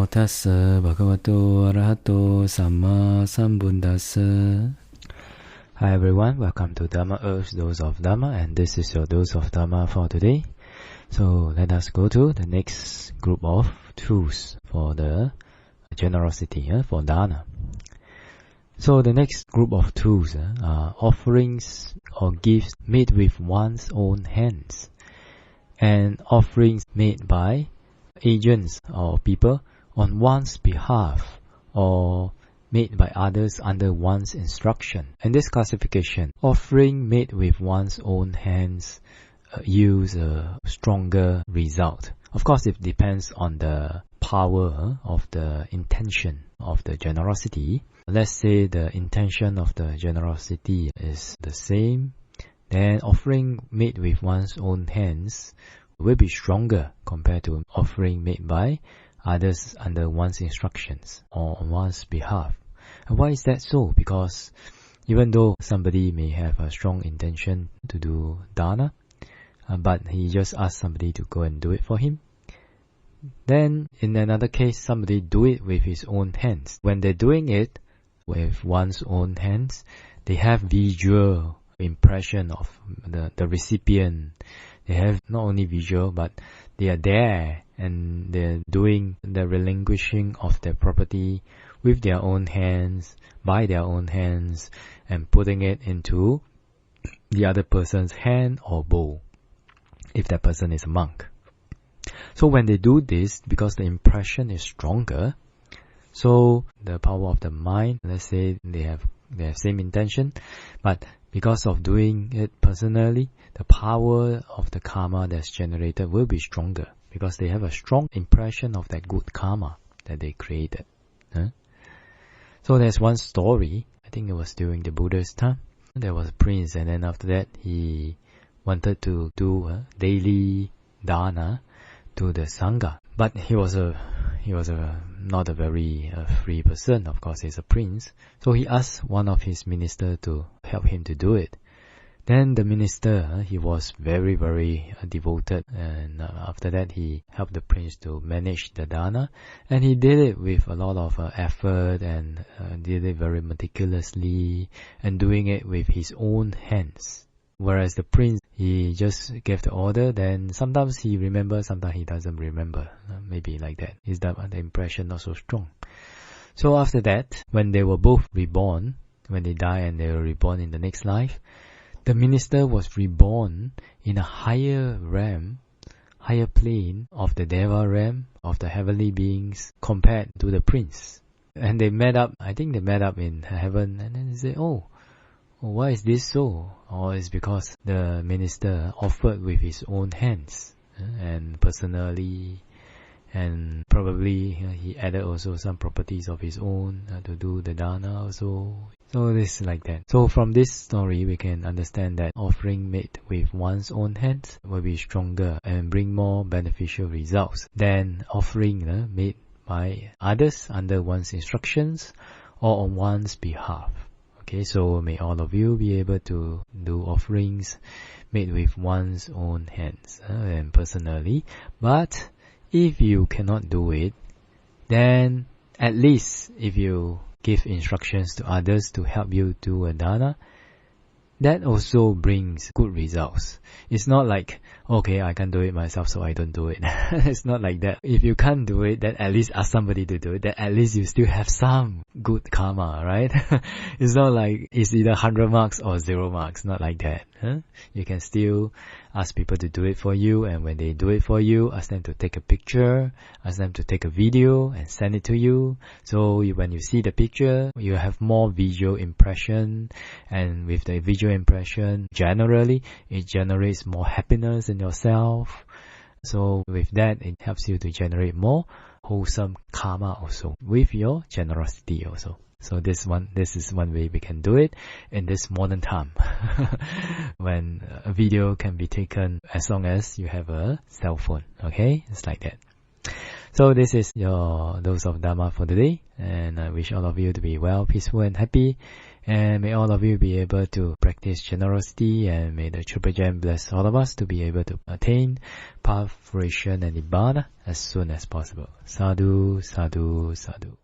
Namo tassa bhagavato arahato samma sambuddhassa. Hi everyone, welcome to Dharma Earth's Dose of Dharma, and this is your Dose of Dharma for today. So let us go to the next group of tools for the generosity, for dana. So the next group of tools are offerings or gifts made with one's own hands, and offerings made by agents or people on one's behalf, or made by others under one's instruction. In this classification, offering made with one's own hands yields a stronger result. Of course, it depends on the power of the intention of the generosity. Let's say the intention of the generosity is the same, then offering made with one's own hands will be stronger compared to offering made by others under one's instructions or on one's behalf. And why is that so? Because even though somebody may have a strong intention to do dana, but he just asks somebody to go and do it for him, then in another case somebody do it with his own hands. When they're doing it with one's own hands, they have visual impression of the recipient. They have not only visual, but they are there and they're doing the relinquishing of their property with their own hands, by their own hands, and putting it into the other person's hand or bowl, if that person is a monk. So when they do this, because the impression is stronger, so the power of the mind, let's say they have same intention, but because of doing it personally, the power of the karma that's generated will be stronger, because they have a strong impression of that good karma that they created. So there's one story, I think it was during the Buddha's time. There was a prince, and then after that he wanted to do daily dana to the sangha, but he was not a very free person. Of course, he's a prince, so he asked one of his ministers to help him to do it. Then the minister, he was very, very devoted, and after that he helped the prince to manage the dana, and he did it with a lot of effort, and did it very meticulously, and doing it with his own hands. Whereas the prince, he just gave the order, then sometimes he remembers, sometimes he doesn't remember. Maybe like that. Is that the impression not so strong? So after that, when they were both reborn, when they die and they were reborn in the next life, the minister was reborn in a higher realm, higher plane of the Deva realm, of the heavenly beings, compared to the prince. And they met up, I think they met up in heaven, and then they say, oh, why is this so? Or it's because the minister offered with his own hands and personally, and probably he added also some properties of his own to do the dana also. So this is like that. So from this story we can understand that offering made with one's own hands will be stronger and bring more beneficial results than offering made by others under one's instructions or on one's behalf. Okay, so may all of you be able to do offerings made with one's own hands and personally. But if you cannot do it, then at least if you give instructions to others to help you do a dana, that also brings good results. It's not like, okay, I can't do it myself, so I don't do it. It's not like that. If you can't do it, then at least ask somebody to do it. Then at least you still have some good karma, right? It's not like it's either 100 marks or 0 marks. Not like that. You can still ask people to do it for you, and when they do it for you, ask them to take a picture, ask them to take a video and send it to you. So when you see the picture, you have more visual impression, and with the visual impression, generally, it generates more happiness in yourself. So with that, it helps you to generate more wholesome karma also with your generosity also. So this is one way we can do it in this modern time, when a video can be taken as long as you have a cell phone. Okay, it's like that. So this is your dose of Dharma for today, and I wish all of you to be well, peaceful and happy, And may all of you be able to practice generosity, and may the Triple Gem bless all of us to be able to attain path, fruition and Nibbana as soon as possible. Sadhu, sadhu, sadhu.